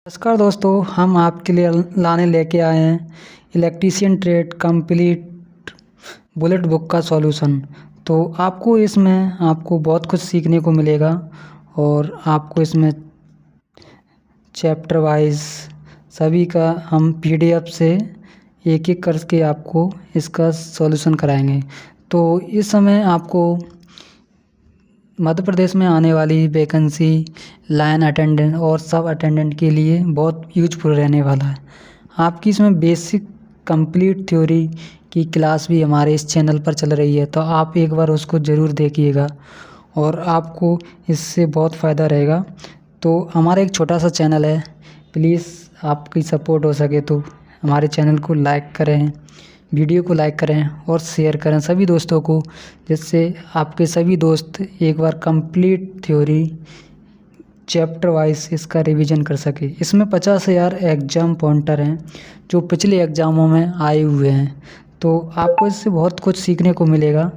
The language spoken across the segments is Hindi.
नमस्कार दोस्तों, हम आपके लिए लाने लेके आए हैं electrician trade complete bullet book का सॉल्यूशन। तो आपको बहुत कुछ सीखने को मिलेगा और आपको इसमें चैप्टर वाइज सभी का हम पीडीएफ से एक एक करके आपको इसका सॉल्यूशन कराएंगे। तो इस समय आपको मध्य प्रदेश में आने वाली वैकेंसी लाइन अटेंडेंट और सब अटेंडेंट के लिए बहुत यूजफुल रहने वाला है। आपकी इसमें बेसिक कंप्लीट थ्योरी की क्लास भी हमारे इस चैनल पर चल रही है, तो आप एक बार उसको ज़रूर देखिएगा और आपको इससे बहुत फ़ायदा रहेगा। तो हमारा एक छोटा सा चैनल है, प्लीज़ आपकी सपोर्ट हो सके तो हमारे चैनल को लाइक करें, वीडियो को लाइक करें और शेयर करें सभी दोस्तों को, जिससे आपके सभी दोस्त एक बार कंप्लीट थ्योरी चैप्टर वाइज इसका रिवीजन कर सके। इसमें 50,000 एग्ज़ाम पॉइंटर हैं जो पिछले एग्ज़ामों में आए हुए हैं, तो आपको इससे बहुत कुछ सीखने को मिलेगा।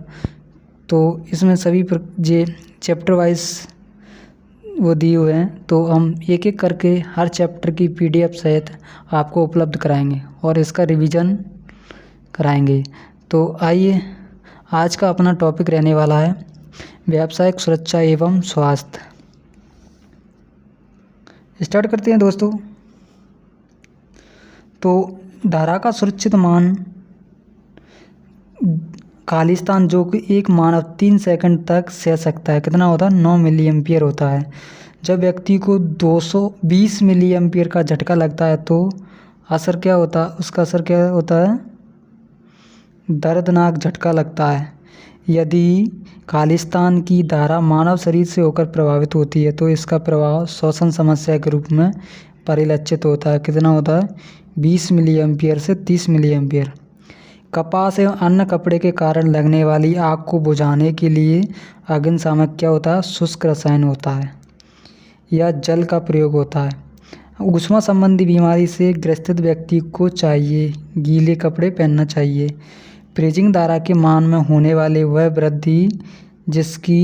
तो इसमें सभी ये चैप्टर वाइज वो दिए हुए हैं, तो हम एक एक करके हर चैप्टर की पीडीएफ सहित आपको उपलब्ध कराएंगे और इसका रिवीजन कराएंगे। तो आइए, आज का अपना टॉपिक रहने वाला है व्यावसायिक सुरक्षा एवं स्वास्थ्य। स्टार्ट करते हैं दोस्तों। तो धारा का सुरक्षित मान खालिस्तान जो कि एक मानव 3 सेकंड तक सह सकता है, कितना होता है? 9 मिली एम्पियर होता है। जब व्यक्ति को 220 मिली एम्पियर का झटका लगता है तो असर क्या होता है? उसका असर क्या होता है? दर्दनाक झटका लगता है। यदि खालिस्तान की धारा मानव शरीर से होकर प्रभावित होती है तो इसका प्रभाव श्वसन समस्या के रूप में परिलक्षित होता है। कितना होता है? 20 मिली एम्पियर से 30 मिली एम्पियर। कपास एवं अन्य कपड़े के कारण लगने वाली आग को बुझाने के लिए अग्निशामक क्या होता है? शुष्क रसायन होता है या जल का प्रयोग होता है। ऊष्मा संबंधी बीमारी से ग्रसित व्यक्ति को चाहिए गीले कपड़े पहनना चाहिए। फ्रीजिंग धारा के मान में होने वाले वह वृद्धि जिसकी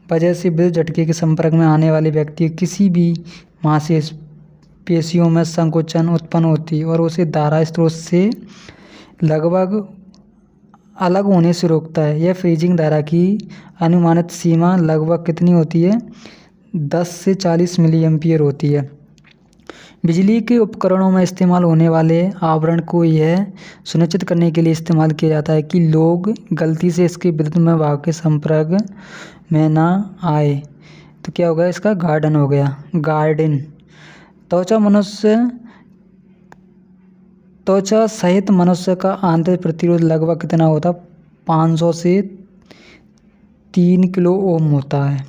वजह से विद्युत झटके के संपर्क में आने वाले व्यक्ति किसी भी मांसपेशियों में संकोचन उत्पन्न होती है और उसे धारा स्रोत से लगभग अलग होने से रोकता है। यह फ्रीजिंग धारा की अनुमानित सीमा लगभग कितनी होती है? 10 से 40 मिली एम्पियर होती है। बिजली के उपकरणों में इस्तेमाल होने वाले आवरण को यह सुनिश्चित करने के लिए इस्तेमाल किया जाता है कि लोग गलती से इसके विद्युत भाग के संपर्क में ना आए। तो क्या होगा? इसका गार्डन हो गया, गार्डन। त्वचा सहित मनुष्य का आंतरिक प्रतिरोध लगभग कितना होता? 500 से 3 किलो ओम होता है।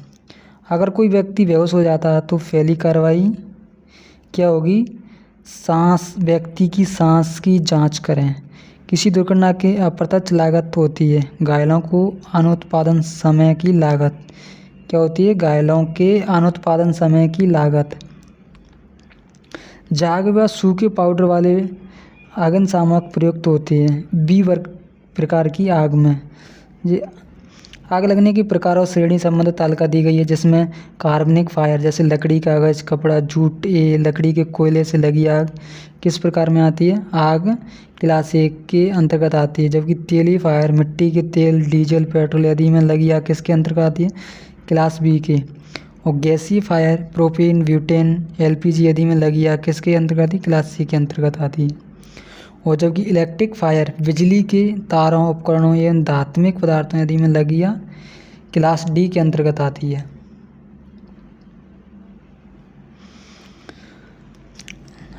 अगर कोई व्यक्ति बेहोश हो जाता है तो पहली कार्रवाई क्या होगी? व्यक्ति की सांस की जांच करें। किसी दुर्घटना की अप्रत्यक्ष लागत होती है। घायलों को अनुत्पादन समय की लागत क्या होती है? घायलों के अनुत्पादन समय की लागत। जाग व सूखे पाउडर वाले अग्निशामक प्रयुक्त होते हैं। बी वर्ग प्रकार की आग में ये आग लगने की प्रकार और श्रेणी संबंधित तालिका दी गई है, जिसमें कार्बनिक फायर जैसे लकड़ी, कागज, कपड़ा, जूट, लकड़ी के कोयले से लगी आग किस प्रकार में आती है? आग क्लास 1 के अंतर्गत आती है। जबकि तेली फायर मिट्टी के तेल, डीजल, पेट्रोल आदि में लगी आग किसके अंतर्गत आती है? क्लास बी के। और गैसीय फायर प्रोपेन, ब्यूटेन, एलपीजी आदि में लगी आग किसके अंतर्गत आती है? क्लास सी के अंतर्गत आती है। और जबकि इलेक्ट्रिक फायर बिजली के तारों, उपकरणों एवं धात्विक पदार्थों आदि में लगी आग क्लास डी के अंतर्गत आती है।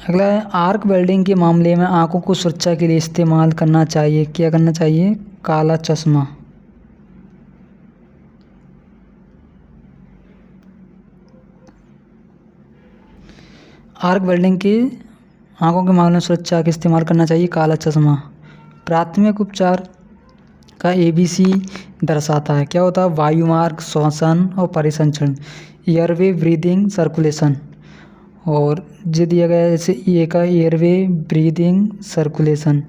अगला है आर्क वेल्डिंग के मामले में आंखों को सुरक्षा के लिए इस्तेमाल करना चाहिए। क्या करना चाहिए? काला चश्मा। आर्क वेल्डिंग के आंखों के मामले में सुरक्षा के इस्तेमाल करना चाहिए काला चश्मा। प्राथमिक उपचार का ABC दर्शाता है। क्या होता है? वायुमार्ग, श्वसन और परिसंचरण, एयरवे, ब्रीदिंग, सर्कुलेशन। और जो दिया गया है जैसे ए का एयरवे, ब्रीदिंग, सर्कुलेशन।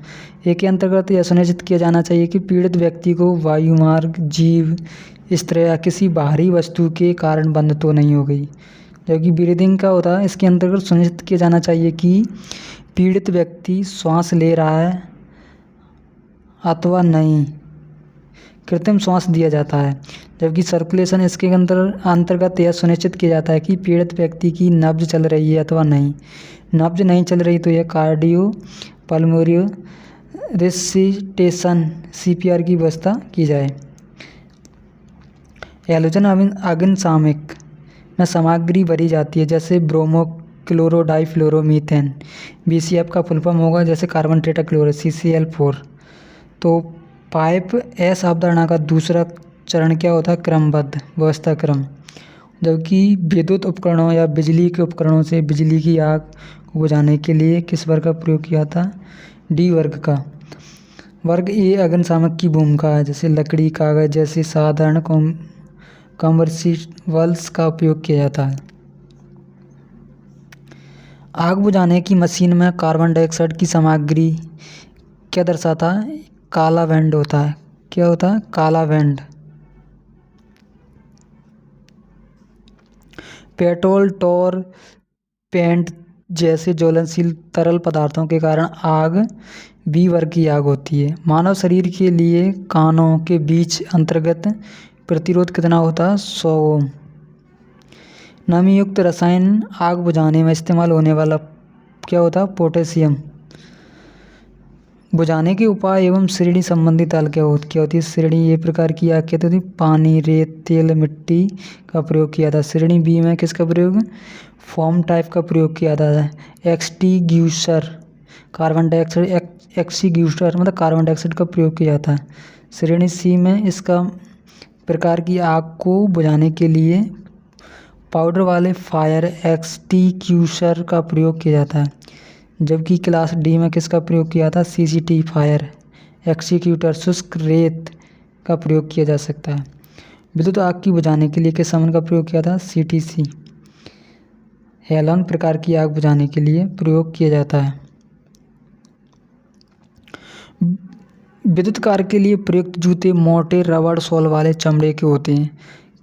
ए के अंतर्गत यह सुनिश्चित किया जाना चाहिए कि पीड़ित व्यक्ति को वायुमार्ग, जीव, इस तरह या किसी बाहरी वस्तु के कारण बंद तो नहीं हो गई। जबकि ब्रीदिंग का होता है, इसके अंतर्गत सुनिश्चित किया जाना चाहिए कि पीड़ित व्यक्ति श्वास ले रहा है अथवा नहीं, कृत्रिम श्वास दिया जाता है। जबकि सर्कुलेशन, इसके अंतर्गत यह सुनिश्चित किया जाता है कि पीड़ित व्यक्ति की नब्ज चल रही है अथवा नहीं। नब्ज नहीं चल रही तो यह कार्डियो पल्मोनरी रिससिटेशन CPR की व्यवस्था की जाए। हैलोजन अग्निशामक में सामग्री भरी जाती है, जैसे ब्रोमो क्लोरो डाइफ्लोरोमीथेन, BCF का फुल फॉर्म होगा जैसे कार्बन टेट्राक्लोराइड CCl4। तो पाइप S अवधारणा का दूसरा चरण क्या होता है? क्रमबद्ध व्यवस्था क्रम। जबकि विद्युत उपकरणों या बिजली के उपकरणों से बिजली की आग को बुझाने के लिए किस वर्ग का प्रयोग किया था? D वर्ग का। वर्ग A अग्निशामक की भूमिका है, जैसे लकड़ी, कागज जैसे साधारण कमर्शियल्स का उपयोग किया जाता है। आग बुझाने की मशीन में कार्बन डाइऑक्साइड की सामग्री क्या दर्शाता है? काला बैंड होता है। क्या होता है? काला बैंड। पेट्रोल, टोर, पेंट जैसे ज्वलनशील तरल पदार्थों के कारण आग B वर्ग की आग होती है। मानव शरीर के लिए कानों के बीच अंतर्गत प्रतिरोध कितना होता है? 100 ओम। नमी युक्त रसायन आग बुझाने में इस्तेमाल होने वाला क्या होता है? पोटेशियम। बुझाने के उपाय एवं श्रेणी संबंधित हल क्या होती है? श्रेणी ए प्रकार की आग क्या होती है? पानी, रेत, तेल, मिट्टी का प्रयोग किया था। श्रेणी बी में किसका प्रयोग? फॉर्म टाइप का प्रयोग किया था। एक्सटिंग्विशर, कार्बन डाइऑक्साइड एक्सटिंग्विशर मतलब कार्बन डाइऑक्साइड का प्रयोग किया था। श्रेणी सी में इसका प्रकार की आग को बुझाने के लिए पाउडर वाले फायर एक्सटिंग्विशर का प्रयोग किया जाता है। जबकि क्लास डी में किसका प्रयोग किया था? CCT फायर एक्सटिंग्विशर, शुष्क रेत का प्रयोग किया जा सकता है। विद्युत आग की बुझाने के लिए किस सामान का प्रयोग किया था? CTC हेलोजन प्रकार की आग बुझाने के लिए प्रयोग किया जाता है। विद्युत कार्य के लिए प्रयुक्त जूते मोटे रबड़ सोल वाले चमड़े के होते हैं।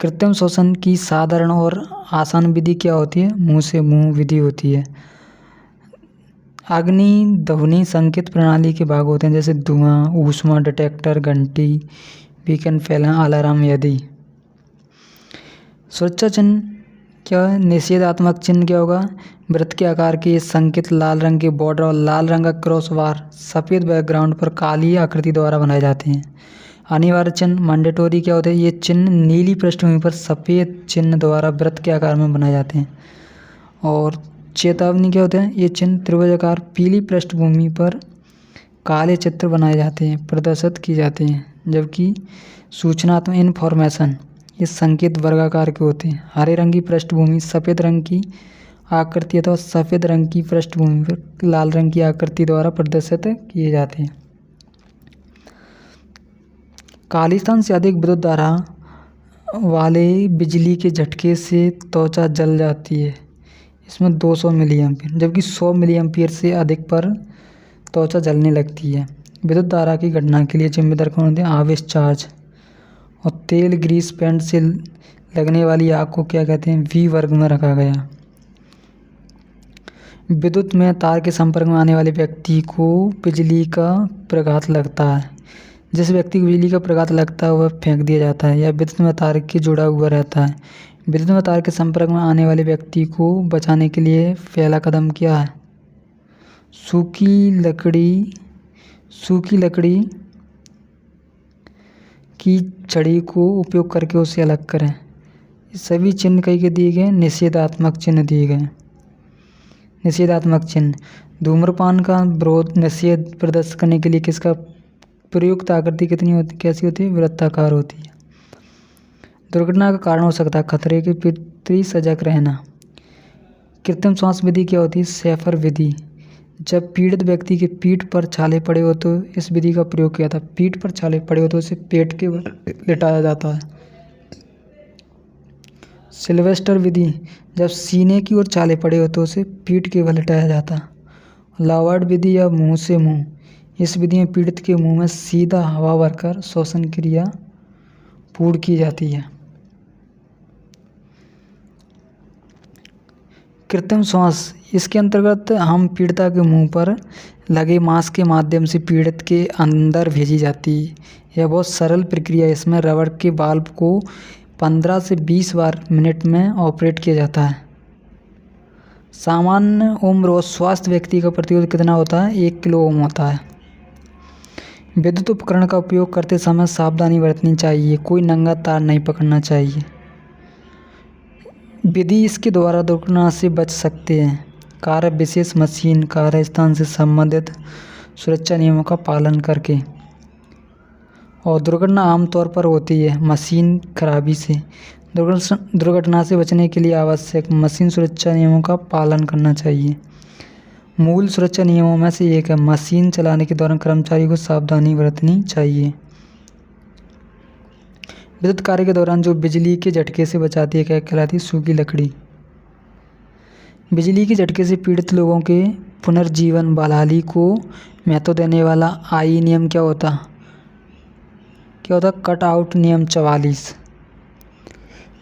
कृत्रिम श्वसन की साधारण और आसान विधि क्या होती है? मुंह से मुंह विधि होती है। अग्नि ध्वनि संकेत प्रणाली के भाग होते हैं, जैसे धुआं, ऊष्मा डिटेक्टर, घंटी, बीकन, फैलाना, अलार्म आदि। सुरक्षा चिन्ह क्या है? निषेधात्मक चिन्ह क्या होगा? वृत्त के आकार के संकेत लाल रंग के बॉर्डर और लाल रंग का क्रॉस बार सफ़ेद बैकग्राउंड पर काली आकृति द्वारा बनाए जाते हैं। अनिवार्य चिन्ह मैंडेटोरी क्या होते हैं? ये चिन्ह नीली पृष्ठभूमि पर सफ़ेद चिन्ह द्वारा वृत्त के आकार में बनाए जाते हैं। और चेतावनी क्या होते हैं? ये चिन्ह त्रिभुजाकार पीली पृष्ठभूमि पर काले चित्र बनाए जाते हैं, प्रदर्शित किए जाते हैं। जबकि सूचनात्मक इन्फॉर्मेशन ये संकेत वर्गाकार के होते हैं। हरे रंग की पृष्ठभूमि सफ़ेद रंग की आकृति अथवा सफ़ेद रंग की पृष्ठभूमि पर लाल रंग की आकृति द्वारा प्रदर्शित किए जाते हैं। खालिस्तान से अधिक विद्युत धारा वाले बिजली के झटके से त्वचा जल जाती है, इसमें 200 मिली एम्पीयर। जबकि 100 मिली एम्पीयर से अधिक पर त्वचा जलने लगती है। विद्युत धारा की घटना के लिए जिम्मेदार कौन होते हैं? आवेश चार्ज। और तेल, ग्रीस, पेंट से लगने वाली आग को क्या कहते हैं? V वर्ग में रखा गया। विद्युत में तार के संपर्क में आने वाले व्यक्ति को बिजली का प्रघात लगता है। जिस व्यक्ति को बिजली का प्रघात लगता है वह फेंक दिया जाता है या विद्युत में तार के जुड़ा हुआ रहता है। विद्युत में तार के संपर्क में आने वाले व्यक्ति को बचाने के लिए पहला कदम क्या है? सूखी लकड़ी की छड़ी को उपयोग करके उसे अलग करें। सभी चिन्ह कई के दिए गए, निषेधात्मक चिन्ह दिए गए। निषेधात्मक चिन्ह धूम्रपान का विरोध निषेध प्रदर्शित करने के लिए किसका प्रयुक्त आकृति कैसी होती है? वृत्ताकार होती है। दुर्घटना का कारण हो सकता है खतरे के प्रति सजग रहना। कृत्रिम श्वास विधि क्या होती है? शेफर विधि। जब पीड़ित व्यक्ति के पीठ पर छाले पड़े हो तो इस विधि का प्रयोग किया था। पीठ पर छाले पड़े हो तो उसे पेट के बल लिटाया जाता है। सिल्वेस्टर विधि, जब सीने की ओर छाले पड़े हो तो उसे पीठ के बल लिटाया जाता है। लावार्ड विधि या मुंह से मुंह, इस विधि में पीड़ित के मुंह में सीधा हवा भरकर श्वसन क्रिया पूर्ण की जाती है। कृत्रिम श्वास, इसके अंतर्गत हम पीड़िता के मुंह पर लगे मांस के माध्यम से पीड़ित के अंदर भेजी जाती है। यह बहुत सरल प्रक्रिया है। इसमें रबड़ के बाल्ब को 15 से 20 बार मिनट में ऑपरेट किया जाता है। सामान्य उम्र और स्वस्थ व्यक्ति का प्रतिरोध कितना होता है? 1 किलो ओम होता है। विद्युत उपकरण का उपयोग करते समय सावधानी बरतनी चाहिए। कोई नंगा तार नहीं पकड़ना चाहिए। विधि इसके द्वारा दुर्घटना से बच सकते हैं। कार्य विशेष मशीन कार्यस्थान से संबंधित सुरक्षा नियमों का पालन करके। और दुर्घटना आमतौर पर होती है मशीन खराबी से। दुर्घटना से बचने के लिए आवश्यक मशीन सुरक्षा नियमों का पालन करना चाहिए। मूल सुरक्षा नियमों में से एक है मशीन चलाने के दौरान कर्मचारी को सावधानी बरतनी चाहिए। विद्युत कार्य के दौरान जो बिजली के झटके से बचाती है क्या कहलाती है? सूखी लकड़ी। बिजली के झटके से पीड़ित लोगों के पुनर्जीवन बहाली को महत्व देने वाला आई नियम क्या होता? कट आउट नियम 44।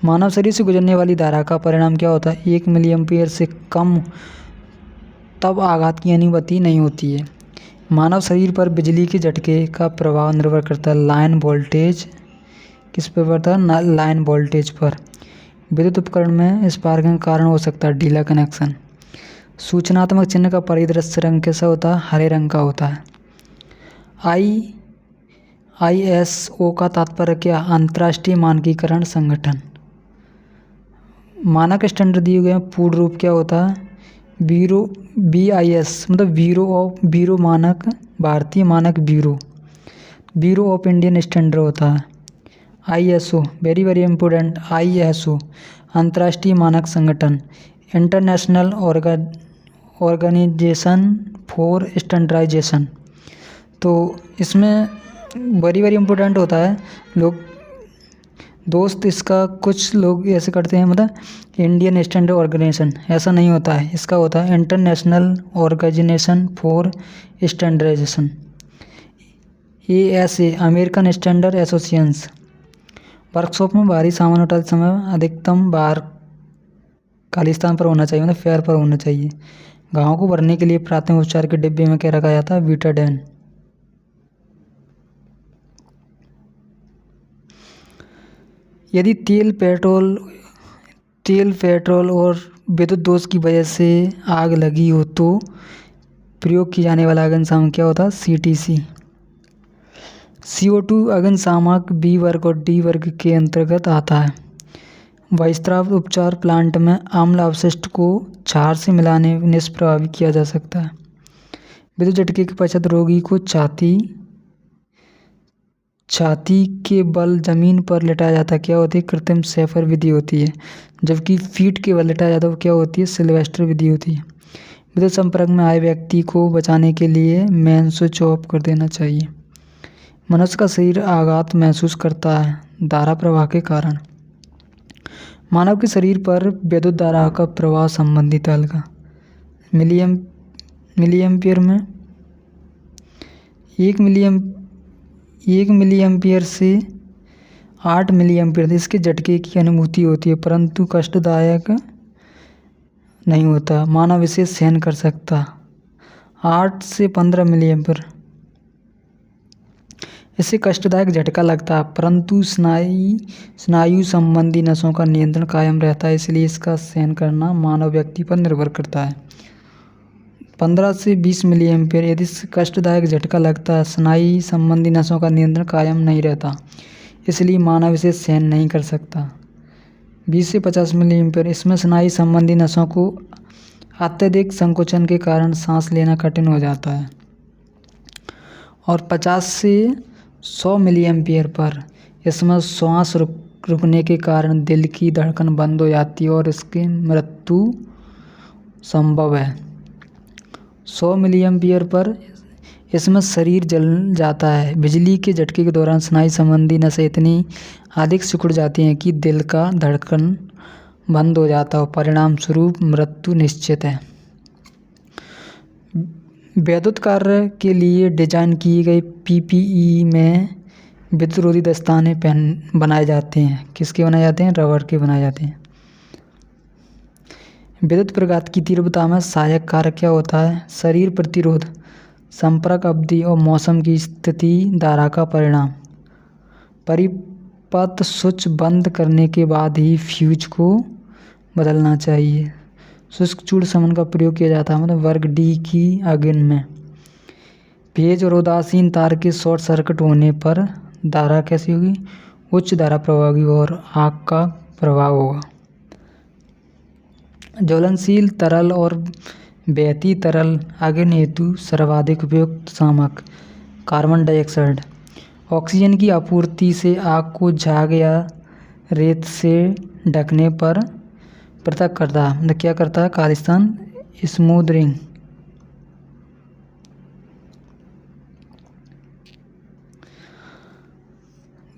मानव शरीर से गुजरने वाली धारा का परिणाम क्या होता है? 1 मिलीएम्पियर से कम तब आघात की अनुमति नहीं होती है। मानव शरीर पर बिजली के झटके का प्रभाव निर्भर करता है लाइन वोल्टेज, किस पर पड़ता है? लाइन वोल्टेज पर। विद्युत उपकरण में स्पार्किंग का कारण हो सकता है ढीला कनेक्शन। सूचनात्मक चिन्ह का परिदृश्य रंग कैसा होता है? हरे रंग का होता है। ISO का तात्पर्य क्या? अंतर्राष्ट्रीय मानकीकरण संगठन। मानक स्टैंडर्ड दिए गए हैं। पूर्ण रूप क्या होता है? BIS मतलब ब्यूरो मानक, भारतीय मानक ब्यूरो ऑफ इंडियन स्टैंडर्ड होता है। ISO very very important. ISO अंतर्राष्ट्रीय मानक संगठन, इंटरनेशनल ऑर्गेनाइजेशन फॉर स्टैंडर्डाइजेशन। तो इसमें वेरी वेरी इंपॉर्टेंट होता है। लोग दोस्त इसका कुछ लोग ऐसे करते हैं मतलब इंडियन स्टैंडर्ड ऑर्गेनाइजेशन, ऐसा नहीं होता है। इसका होता है International Organisation for Standardisation. ASA American Standard Association. Workshop में भारी सामान उठाते समय अधिकतम बार खाली स्थान पर होना चाहिए, मतलब फेयर पर होना चाहिए। घावों को भरने के लिए प्राथमिक उपचार के डिब्बे में क्या रखा जाता है? बीटाडीन। यदि तेल, पेट्रोल और विद्युत दोष की वजह से आग लगी हो तो प्रयोग की जाने वाला अग्निशामक क्या होता है? CTC। CO2 अग्निशामक B वर्ग और D वर्ग के अंतर्गत आता है। बहिस्त्राव उपचार प्लांट में अम्ल अवशिष्ट को क्षार से मिलाने निष्प्रभावी किया जा सकता है। विद्युत झटके के पश्चात रोगी को छाती के बल जमीन पर लेटाया जाता है, क्या होती है? कृत्रिम शेफर विधि होती है। जबकि फीट के बल लेटाया जाता है, वो क्या होती है? सिल्वेस्टर विधि होती है। विद्युत संपर्क में आए व्यक्ति को बचाने के लिए मेन स्विच ऑफ कर देना चाहिए। मनुष्य का शरीर आघात महसूस करता है धारा प्रवाह के कारण। मानव के शरीर पर विद्युत धारा का प्रवाह संबंधित अलगा मिलीएम्पियर में 1 मिलीएम्पियर से 8 मिलीएम्पियर इसके झटके की अनुभूति होती है, परंतु कष्टदायक नहीं होता। मानव इसे सहन कर सकता। 8 से 15 मिलीएम्पियर इससे कष्टदायक झटका लगता है, परंतु स्नायु संबंधी नसों का नियंत्रण कायम रहता है, इसलिए इसका सहन करना मानव व्यक्ति पर निर्भर करता है। 15 से 20 मिलीएम्पियर यदि कष्टदायक झटका लगता है, स्नायु संबंधी नसों का नियंत्रण कायम नहीं रहता, इसलिए मानव इसे सहन नहीं कर सकता। 20 से 50 मिलीएम्पियर इसमें स्नायु संबंधी नसों को अत्यधिक संकोचन के कारण सांस लेना कठिन हो जाता है। और 50 से 100 मिलीएम्पियर पर इसमें श्वास रुकने के कारण दिल की धड़कन बंद हो जाती है और इसकी मृत्यु संभव है। 100 मिलीएम्पियर पर इसमें शरीर जल जाता है। बिजली के झटके के दौरान स्नायु संबंधी नसें इतनी अधिक सिकुड़ जाती हैं कि दिल का धड़कन बंद हो जाता है और परिणाम स्वरूप मृत्यु निश्चित है। विद्युत कार्य के लिए डिजाइन किए गए PPE में विद्युत रोधी दस्ताने बनाए जाते हैं। किसके बनाए जाते हैं? रबर के बनाए जाते हैं। विद्युत प्रघात की तीव्रता में सहायक कारक क्या होता है? शरीर प्रतिरोध, संपर्क अवधि और मौसम की स्थिति, धारा का परिणाम। परिपथ स्विच बंद करने के बाद ही फ्यूज को बदलना चाहिए। शुष्क चूड़ समन का प्रयोग किया जाता है मतलब वर्ग डी की अगिन में। तेज और उदासीन तार के शॉर्ट सर्किट होने पर धारा कैसी होगी? उच्च धारा प्रवाह होगी और आग का प्रभाव होगा। ज्वलनशील तरल और बहती तरल अग्नि हेतु सर्वाधिक उपयुक्त सामक कार्बन डाइऑक्साइड। ऑक्सीजन की आपूर्ति से आग को झाग या रेत से ढकने पर पृथक करता है। क्या करता है? खालिस्तान स्मूदरिंग।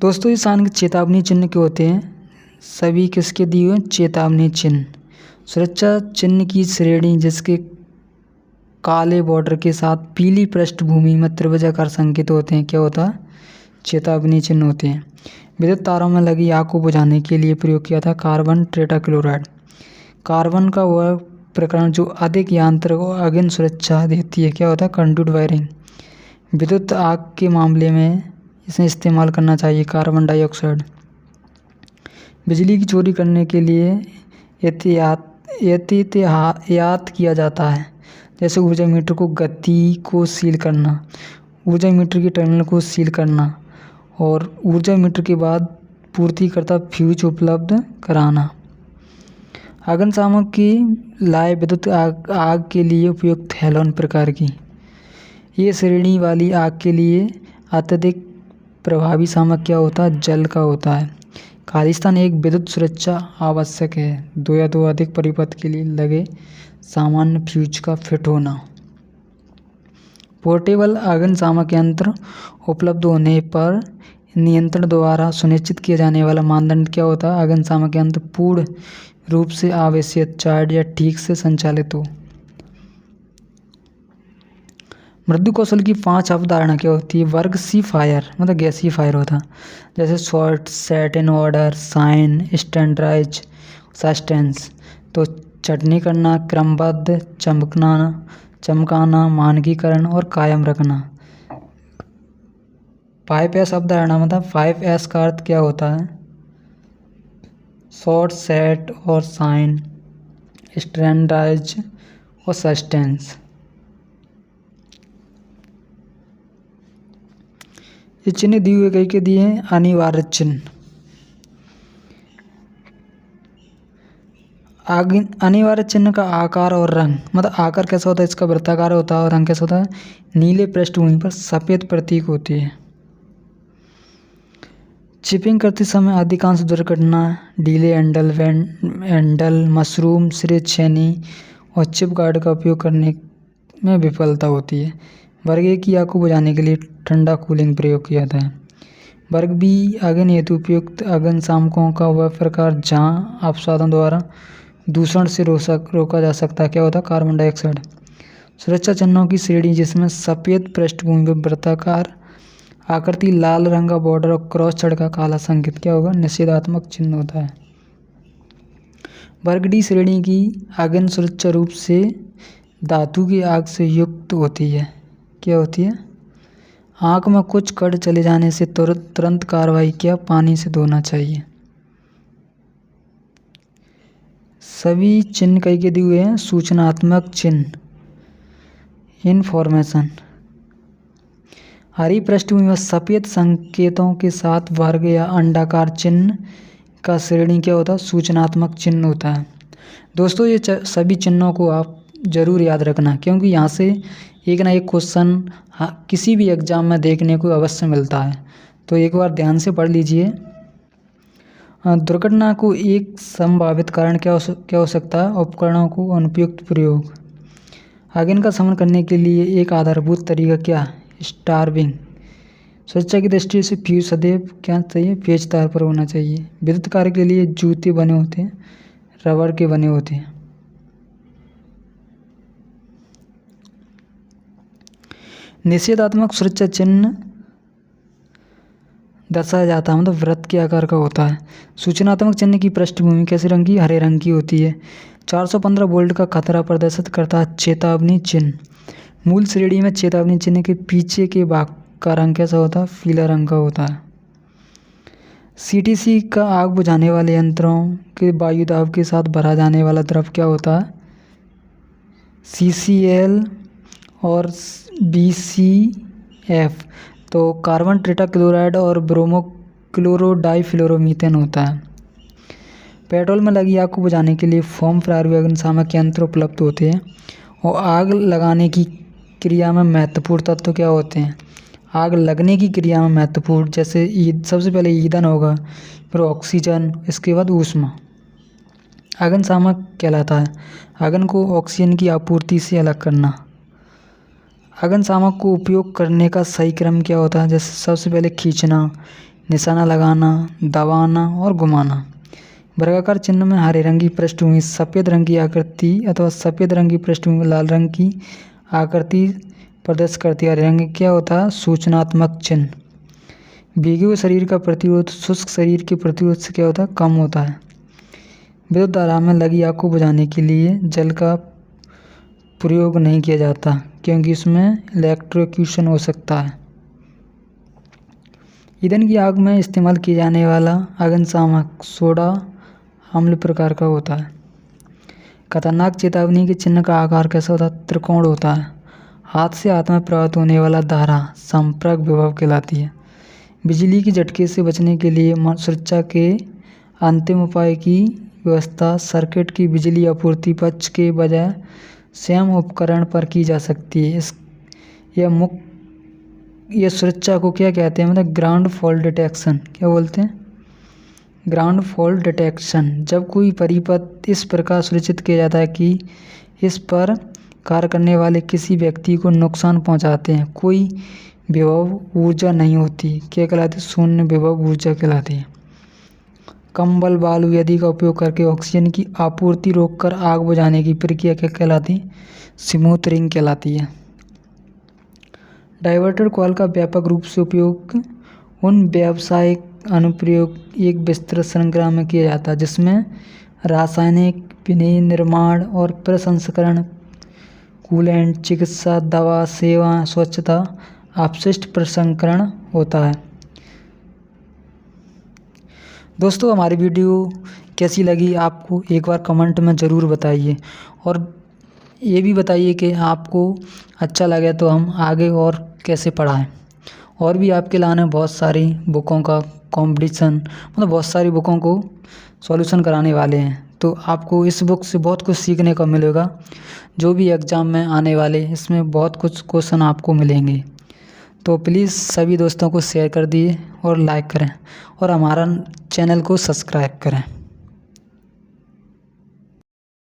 दोस्तों इस आन के चेतावनी चिन्ह के होते हैं, सभी किसके दिए हुए? चेतावनी चिन्ह। सुरक्षा चिन्ह की श्रेणी जिसके काले बॉर्डर के साथ पीली पृष्ठभूमि में त्रिभुजाकार संकेत होते हैं क्या होता है? चेतावनी चिन्ह होते हैं। विद्युत तारों में लगी आग को बुझाने के लिए प्रयोग किया था कार्बन टेट्राक्लोराइड। कार्बन का वह प्रकरण जो अधिक यांत्रिक और अग्नि सुरक्षा देती है क्या होता है? Conduct wiring. विद्युत आग के मामले में इसे इस्तेमाल करना चाहिए कार्बन डाइऑक्साइड। बिजली की चोरी करने के लिए एहतियात किया जाता है, जैसे ऊर्जा मीटर को गति को सील करना, ऊर्जा मीटर के टर्मिनल को सील करना और ऊर्जा मीटर के बाद पूर्तिकर्ता फ्यूज उपलब्ध कराना। अग्निशामक की लाए विद्युत आग के लिए उपयुक्त हैलोजन प्रकार की। ये श्रेणी वाली आग के लिए अत्यधिक प्रभावी सामक क्या होता है? जल का होता है। खालिस्तान एक विद्युत सुरक्षा आवश्यक है, 2 या 2 अधिक परिपथ के लिए लगे सामान्य फ्यूज का फिट होना। पोर्टेबल अग्निशामक यंत्र उपलब्ध होने पर नियंत्रण द्वारा सुनिश्चित किया जाने वाला मानदंड क्या होता है? अग्निशामक यंत्र पूर्ण रूप से आवश्यक चार्ज या ठीक से संचालित हो। मृदु कौशल की 5 अवधारणा क्या होती है? वर्ग सी फायर मतलब गैसीय फायर होता है, जैसे short, set in order, sign, standardise, sustains. तो छटनी करना, क्रमबद्ध, चमकाना, मानकीकरण और कायम रखना। 5S अवधारणा मतलब 5S का अर्थ क्या होता है? शॉर्ट, सेट और साइन, स्टैंडर्डाइज और सस्टेंस। ये चिन्ह दिए हुए कई के दिए हैं अनिवार्य चिन्ह। अनिवार्य चिन्ह का आकार और रंग मतलब आकार कैसा होता है? इसका वृत्ताकार होता है और रंग कैसा होता है? नीले पृष्ठभूमि पर सफ़ेद प्रतीक होती है। चिपिंग करते समय अधिकांश दुर्घटना डीले एंडल, मशरूम, सिरे छेनी और चिप गार्ड का उपयोग करने में विफलता होती है। वर्ग ए की आग को बुझाने के लिए ठंडा कूलिंग प्रयोग किया जाता है। वर्ग बी अग्नि हेतु उपयुक्त अग्निशामकों का वह प्रकार जहाँ अपसाधन द्वारा दूषण से रोका जा सकता है क्या होता है? Carbon dioxide. सुरक्षा चिन्हों की श्रेणी जिसमें सफ़ेद पृष्ठभूमि पर वृत्ताकार आकृति, लाल रंग का बॉर्डर और क्रॉस छड़ का काला संकेत क्या होगा? निषेधात्मक चिन्ह होता है। वर्ग डी श्रेणी की अग्नि सुरक्षा रूप से धातु की आग से युक्त होती है। क्या होती है? आँख में कुछ कण चले जाने से तुरंत कार्रवाई क्या? पानी से धोना चाहिए। सभी चिन्ह कई के दिए हुए हैं सूचनात्मक चिन्ह, इन्फॉर्मेशन। हरी पृष्ठभूमि में सफ़ेद संकेतों के साथ वर्ग या अंडाकार चिन्ह का श्रेणी क्या होता है? सूचनात्मक चिन्ह होता है। दोस्तों ये सभी चिन्हों को आप ज़रूर याद रखना, क्योंकि यहाँ से एक ना एक क्वेश्चन किसी भी एग्ज़ाम में देखने को अवश्य मिलता है, तो एक बार ध्यान से पढ़ लीजिए। दुर्घटना को एक संभावित कारण क्या हो सकता है? उपकरणों को अनुपयुक्त प्रयोग। अग्नि का शमन करने के लिए एक आधारभूत तरीका क्या? स्टार्विंग। सुरक्षा की दृष्टि से फ्यूज सदैव क्या चाहिए? पेच तार पर होना चाहिए। विद्युत कार्य के लिए जूते बने होते हैं, रबर के बने होते हैं। निषेधात्मक सुरक्षा चिन्ह दर्शाया जाता है मतलब वृत्त के आकार का होता है। सूचनात्मक चिन्ह की पृष्ठभूमि कैसे रंग की? हरे रंग की होती है। 415 वोल्ट का खतरा प्रदर्शित करता चेतावनी चिन्ह। मूल श्रेणी में चेतावनी चिन्ह के पीछे के भाग का रंग कैसा होता है? पीला रंग का होता है। CTC का आग बुझाने वाले यंत्रों के वायु दाब के साथ भरा जाने वाला द्रव क्या होता है? CCl और BCF। तो कार्बन टेट्राक्लोराइड और ब्रोमो क्लोरोडाइफ्लोरोमीथेन होता है। पेट्रोल में लगी आग को बुझाने के लिए फोम प्रारूपी अग्निशामक यंत्र उपलब्ध होते हैं और आग लगाने की क्रिया में महत्वपूर्ण तत्व क्या होते हैं? आग लगने की क्रिया में महत्वपूर्ण, जैसे सबसे पहले ईंधन होगा, फिर ऑक्सीजन, इसके बाद ऊष्मा। अग्निशामक कहलाता है अग्नि को ऑक्सीजन की आपूर्ति से अलग करना। अग्निशामक को उपयोग करने का सही क्रम क्या होता है? जैसे सबसे पहले खींचना, निशाना लगाना, दबाना और घुमाना। वर्गाकार चिन्ह में हरे रंग की पृष्ठभूमि सफ़ेद रंग की आकृति अथवा सफ़ेद रंग की पृष्ठभूमि लाल रंग की आकृति प्रदर्शित करती है। हरे रंग क्या होता है? सूचनात्मक चिन्ह। भीगे हुए शरीर का प्रतिरोध शुष्क शरीर के प्रतिरोध से क्या होता है? कम होता है। विद्युत धारा में लगी आग को बुझाने के लिए जल का प्रयोग नहीं किया जाता क्योंकि इसमें इलेक्ट्रोक्यूशन हो सकता है। ईंधन की आग में इस्तेमाल किया जाने वाला अग्निशामक सोडा अम्ल प्रकार का होता है। खतरनाक चेतावनी के चिन्ह का आकार कैसा होता है? त्रिकोण होता है। हाथ से हाथ में प्रवाहित होने वाला धारा संपर्क विभव कहलाती है। बिजली के झटके से बचने के लिए सुरक्षा के अंतिम उपाय की व्यवस्था सर्किट की बिजली आपूर्ति पक्ष के बजाय स्वयं उपकरण पर की जा सकती है। यह सुरक्षा को क्या कहते हैं? मतलब ग्राउंड फॉल्ट डिटेक्शन। क्या बोलते हैं? Ground fault detection. जब कोई परिपथ इस प्रकार सुरक्षित किया जाता है कि इस पर कार्य करने वाले किसी व्यक्ति को नुकसान पहुंचाते हैं, कोई विभव ऊर्जा नहीं होती, क्या कहलाती है? शून्य विभव ऊर्जा कहलाती है। कंबल बालू आदि का उपयोग करके ऑक्सीजन की आपूर्ति रोककर आग बुझाने की प्रक्रिया क्या कहलाती है? स्मूथरिंग कहलाती है। डाइवर्टर कॉइल का व्यापक रूप से उपयोग उन व्यावसायिक अनुप्रयोग एक विस्तृत श्रृंखला में किया जाता है जिसमें रासायनिक विनिर्माण और प्रसंस्करण, कूलेंट, चिकित्सा, दवा, सेवा, स्वच्छता, अपशिष्ट प्रसंस्करण होता है। दोस्तों, हमारी वीडियो कैसी लगी आपको एक बार कमेंट में ज़रूर बताइए और ये भी बताइए कि आपको अच्छा लगे तो हम आगे और कैसे पढ़ाएं। और भी आपके लाने बहुत सारी बुकों का कंपटीशन, मतलब बहुत सारी बुकों को सॉल्यूशन कराने वाले हैं, तो आपको इस बुक से बहुत कुछ सीखने को मिलेगा। जो भी एग्ज़ाम में आने वाले इसमें बहुत कुछ क्वेश्चन आपको मिलेंगे। तो प्लीज़ सभी दोस्तों को शेयर कर दिए और लाइक करें और हमारा चैनल को सब्सक्राइब करें।